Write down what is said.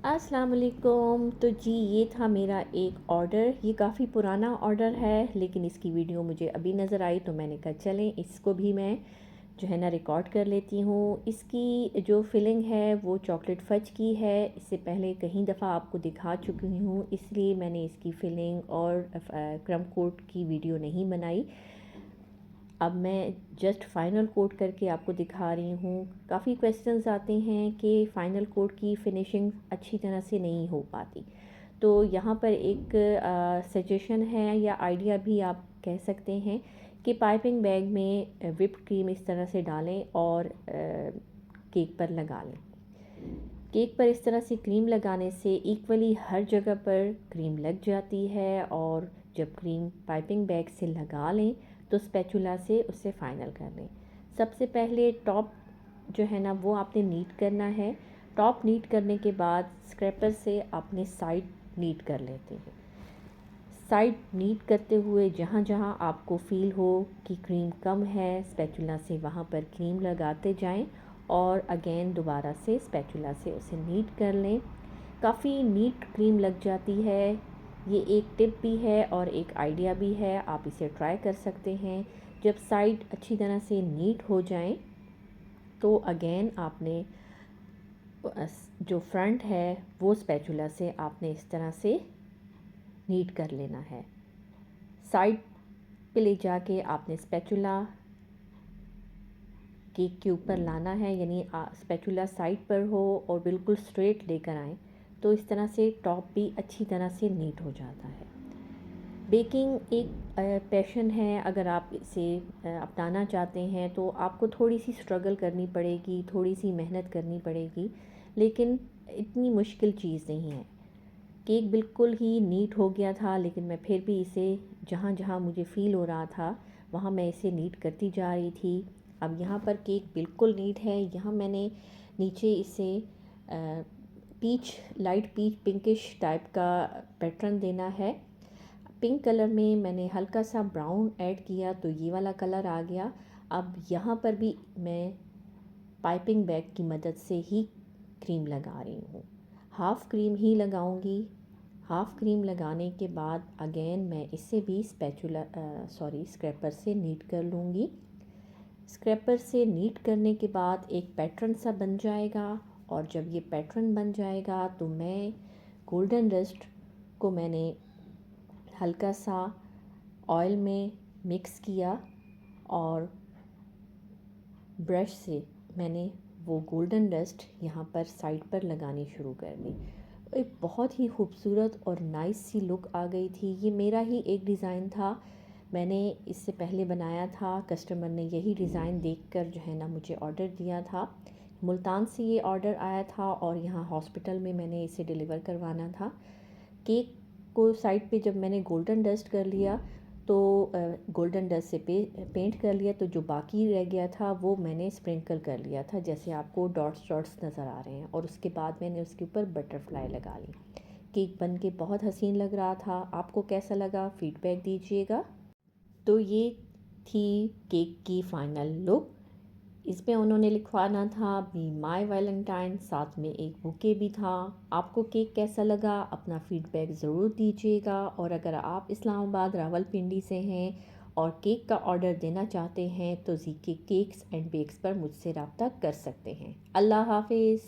अस्सलाम वालेकुम। तो जी ये था मेरा एक ऑर्डर। ये काफ़ी पुराना ऑर्डर है लेकिन इसकी वीडियो मुझे अभी नज़र आई तो मैंने कहा चलें इसको भी मैं जो है ना रिकॉर्ड कर लेती हूँ। इसकी जो फिलिंग है वो चॉकलेट फज की है। इससे पहले कई दफ़ा आपको दिखा चुकी हूँ, इसलिए मैंने इसकी फिलिंग और क्रम कोट की वीडियो नहीं बनाई। अब मैं जस्ट फ़ाइनल कोट करके आपको दिखा रही हूँ। काफ़ी क्वेश्चंस आते हैं कि फ़ाइनल कोट की फ़िनिशिंग अच्छी तरह से नहीं हो पाती, तो यहाँ पर एक सजेशन है या आइडिया भी आप कह सकते हैं कि पाइपिंग बैग में विप्ड क्रीम इस तरह से डालें और केक पर लगा लें। केक पर इस तरह से क्रीम लगाने से इक्वली हर जगह पर क्रीम लग जाती है, और जब क्रीम पाइपिंग बैग से लगा लें तो स्पैचुला से उसे फाइनल कर लें। सबसे पहले टॉप जो है ना वो आपने नीट करना है। टॉप नीट करने के बाद स्क्रैपर से आपने साइड नीट कर लेते हैं। साइड नीट करते हुए जहाँ जहाँ आपको फ़ील हो कि क्रीम कम है, स्पैचुला से वहाँ पर क्रीम लगाते जाएं और अगेन दोबारा से स्पैचुला से उसे नीट कर लें। काफ़ी नीट क्रीम लग जाती है। ये एक टिप भी है और एक आइडिया भी है, आप इसे ट्राई कर सकते हैं। जब साइड अच्छी तरह से नीट हो जाएं तो अगेन आपने जो फ्रंट है वो स्पैचुला से आपने इस तरह से नीट कर लेना है। साइड पे ले जाके आपने स्पैचुला केक के ऊपर लाना है, यानी स्पैचुला साइड पर हो और बिल्कुल स्ट्रेट लेकर आएँ, तो इस तरह से टॉप भी अच्छी तरह से नीट हो जाता है। बेकिंग एक पैशन है। अगर आप इसे अपनाना चाहते हैं तो आपको थोड़ी सी स्ट्रगल करनी पड़ेगी, थोड़ी सी मेहनत करनी पड़ेगी, लेकिन इतनी मुश्किल चीज़ नहीं है। केक बिल्कुल ही नीट हो गया था, लेकिन मैं फिर भी इसे जहाँ जहाँ मुझे फ़ील हो रहा था वहाँ मैं इसे नीट करती जा रही थी। अब यहाँ पर केक बिल्कुल नीट है। यहाँ मैंने नीचे इसे peach, light peach pinkish type का पैटर्न देना है। पिंक कलर में मैंने हल्का सा ब्राउन ऐड किया तो ये वाला कलर आ गया। अब यहाँ पर भी मैं पाइपिंग बैग की मदद से ही क्रीम लगा रही हूँ। हाफ़ क्रीम ही लगाऊंगी। हाफ़ क्रीम लगाने के बाद अगेन मैं इसे भी स्क्रैपर से नीट कर लूँगी। स्क्रैपर से नीट करने के बाद एक पैटर्न सा बन जाएगा, और जब ये पैटर्न बन जाएगा तो मैं गोल्डन डस्ट को मैंने हल्का सा ऑयल में मिक्स किया और ब्रश से मैंने वो गोल्डन डस्ट यहाँ पर साइड पर लगानी शुरू कर दी। एक बहुत ही खूबसूरत और नाइस सी लुक आ गई थी। ये मेरा ही एक डिज़ाइन था, मैंने इससे पहले बनाया था। कस्टमर ने यही डिज़ाइन देखकर जो है ना मुझे ऑर्डर दिया था। मुल्तान से ये ऑर्डर आया था और यहाँ हॉस्पिटल में मैंने इसे डिलीवर करवाना था। केक को साइड पे जब मैंने गोल्डन डस्ट कर लिया तो गोल्डन डस्ट से पेंट कर लिया, तो जो बाकी रह गया था वो मैंने स्प्रिंकल कर लिया था, जैसे आपको डॉट्स डॉट्स नज़र आ रहे हैं। और उसके बाद मैंने उसके ऊपर बटरफ्लाई लगा ली। केक बन के बहुत हसीन लग रहा था। आपको कैसा लगा फीडबैक दीजिएगा। तो ये थी केक की फ़ाइनल लुक। इसमें उन्होंने लिखवाना था बी माई वैलेंटाइन, साथ में एक बुके भी था। आपको केक कैसा लगा अपना फ़ीडबैक ज़रूर दीजिएगा। और अगर आप इस्लामाबाद रावलपिंडी से हैं और केक का ऑर्डर देना चाहते हैं तो ज़ीके केक्स एंड बेक्स पर मुझसे रब्ता कर सकते हैं। अल्लाह हाफिज़।